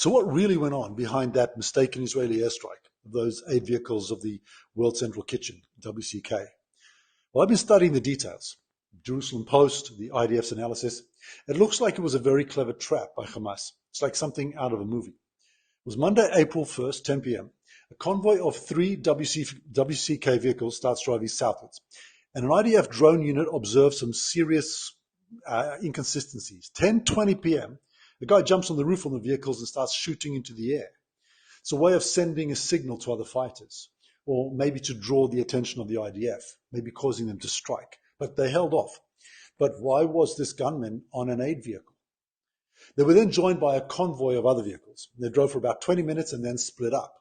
So what really went on behind that mistaken Israeli airstrike of those 8 vehicles of the World Central Kitchen, WCK? Well, I've been studying the details. Jerusalem Post, the IDF's analysis. It looks like it was a very clever trap by Hamas. It's like something out of a movie. It was Monday, April 1st, 10 p.m. A convoy of 3 WCK vehicles starts driving southwards, and an IDF drone unit observed some serious inconsistencies. 10:20 p.m., a guy jumps on the roof of the vehicles and starts shooting into the air. It's a way of sending a signal to other fighters, or maybe to draw the attention of the IDF, maybe causing them to strike. But they held off. But why was this gunman on an aid vehicle? They were then joined by a convoy of other vehicles. They drove for about 20 minutes and then split up.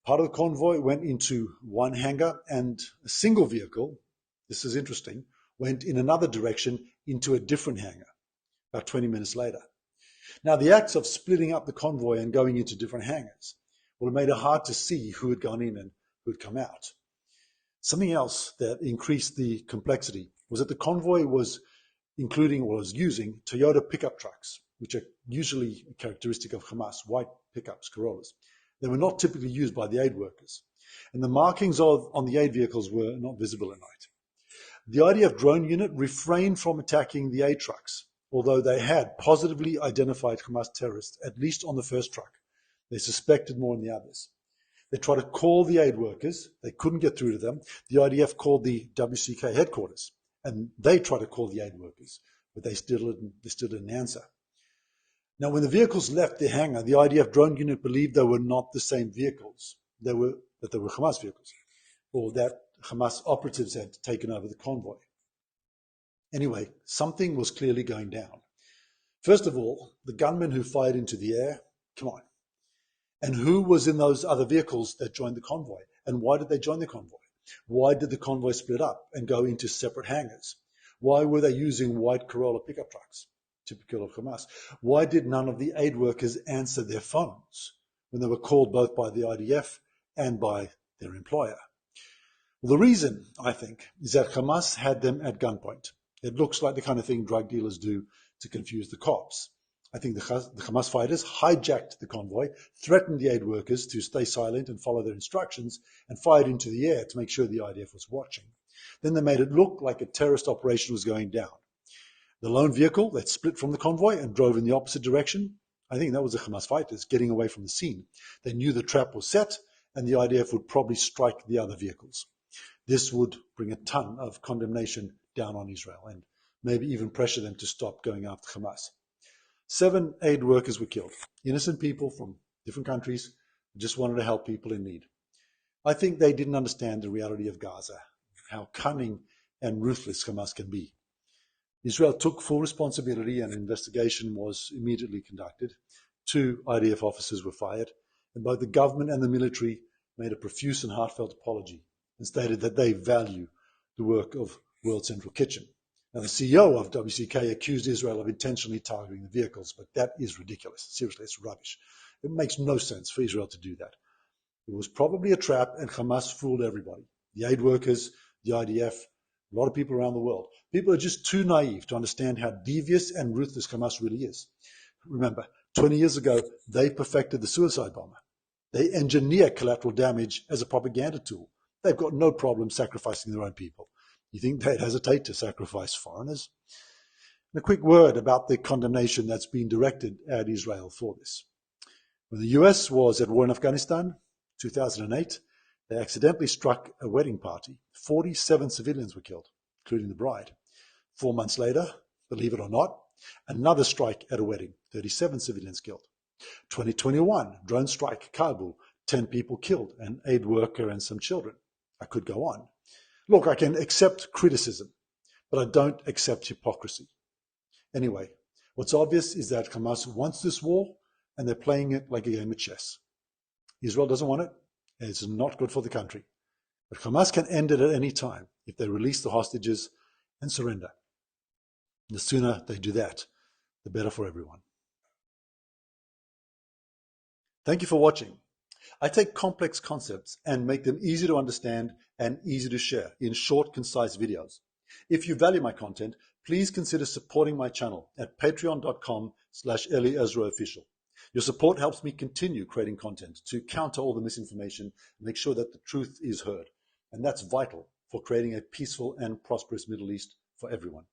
Part of the convoy went into one hangar, and a single vehicle, this is interesting, went in another direction into a different hangar about 20 minutes later. Now, the acts of splitting up the convoy and going into different hangars, well, it made it hard to see who had gone in and who had come out. Something else that increased the complexity was that the convoy was using Toyota pickup trucks, which are usually a characteristic of Hamas, white pickups, Corollas. They were not typically used by the aid workers, and the markings on the aid vehicles were not visible at night. The IDF drone unit refrained from attacking the aid trucks, although they had positively identified Hamas terrorists, at least on the first truck. They suspected more in the others. They tried to call the aid workers. They couldn't get through to them. The IDF called the WCK headquarters, and they tried to call the aid workers, but they still didn't answer. Now, when the vehicles left the hangar, the IDF drone unit believed they were not the same vehicles, that they were Hamas vehicles, or that Hamas operatives had taken over the convoy. Anyway, something was clearly going down. First of all, the gunmen who fired into the air, come on. And who was in those other vehicles that joined the convoy? And why did they join the convoy? Why did the convoy split up and go into separate hangars? Why were they using white Corolla pickup trucks, typical of Hamas? Why did none of the aid workers answer their phones when they were called both by the IDF and by their employer? Well, the reason, I think, is that Hamas had them at gunpoint. It looks like the kind of thing drug dealers do to confuse the cops. I think the Hamas fighters hijacked the convoy, threatened the aid workers to stay silent and follow their instructions, and fired into the air to make sure the IDF was watching. Then they made it look like a terrorist operation was going down. The lone vehicle that split from the convoy and drove in the opposite direction, I think that was the Hamas fighters getting away from the scene. They knew the trap was set, and the IDF would probably strike the other vehicles. This would bring a ton of condemnation down on Israel and maybe even pressure them to stop going after Hamas. 7 aid workers were killed, innocent people from different countries who just wanted to help people in need. I think they didn't understand the reality of Gaza, how cunning and ruthless Hamas can be. Israel took full responsibility, and an investigation was immediately conducted. 2 IDF officers were fired, and both the government and the military made a profuse and heartfelt apology and stated that they value the work of World Central Kitchen. Now, the CEO of WCK accused Israel of intentionally targeting the vehicles, but that is ridiculous. Seriously, it's rubbish. It makes no sense for Israel to do that. It was probably a trap, and Hamas fooled everybody. The aid workers, the IDF, a lot of people around the world. People are just too naive to understand how devious and ruthless Hamas really is. Remember, 20 years ago, they perfected the suicide bomber. They engineer collateral damage as a propaganda tool. They've got no problem sacrificing their own people. You think they'd hesitate to sacrifice foreigners? And a quick word about the condemnation that's been directed at Israel for this. When the US was at war in Afghanistan, 2008, they accidentally struck a wedding party. 47 civilians were killed, including the bride. 4 months later, believe it or not, another strike at a wedding, 37 civilians killed. 2021, drone strike, Kabul, 10 people killed, an aid worker and some children. I could go on. Look, I can accept criticism, but I don't accept hypocrisy. Anyway, what's obvious is that Hamas wants this war, and they're playing it like a game of chess. Israel doesn't want it, and it's not good for the country. But Hamas can end it at any time if they release the hostages and surrender. And the sooner they do that, the better for everyone. Thank you for watching. I take complex concepts and make them easy to understand and easy to share in short, concise videos. If you value my content, please consider supporting my channel at patreon.com/EliEzraOfficial. Your support helps me continue creating content to counter all the misinformation and make sure that the truth is heard. And that's vital for creating a peaceful and prosperous Middle East for everyone.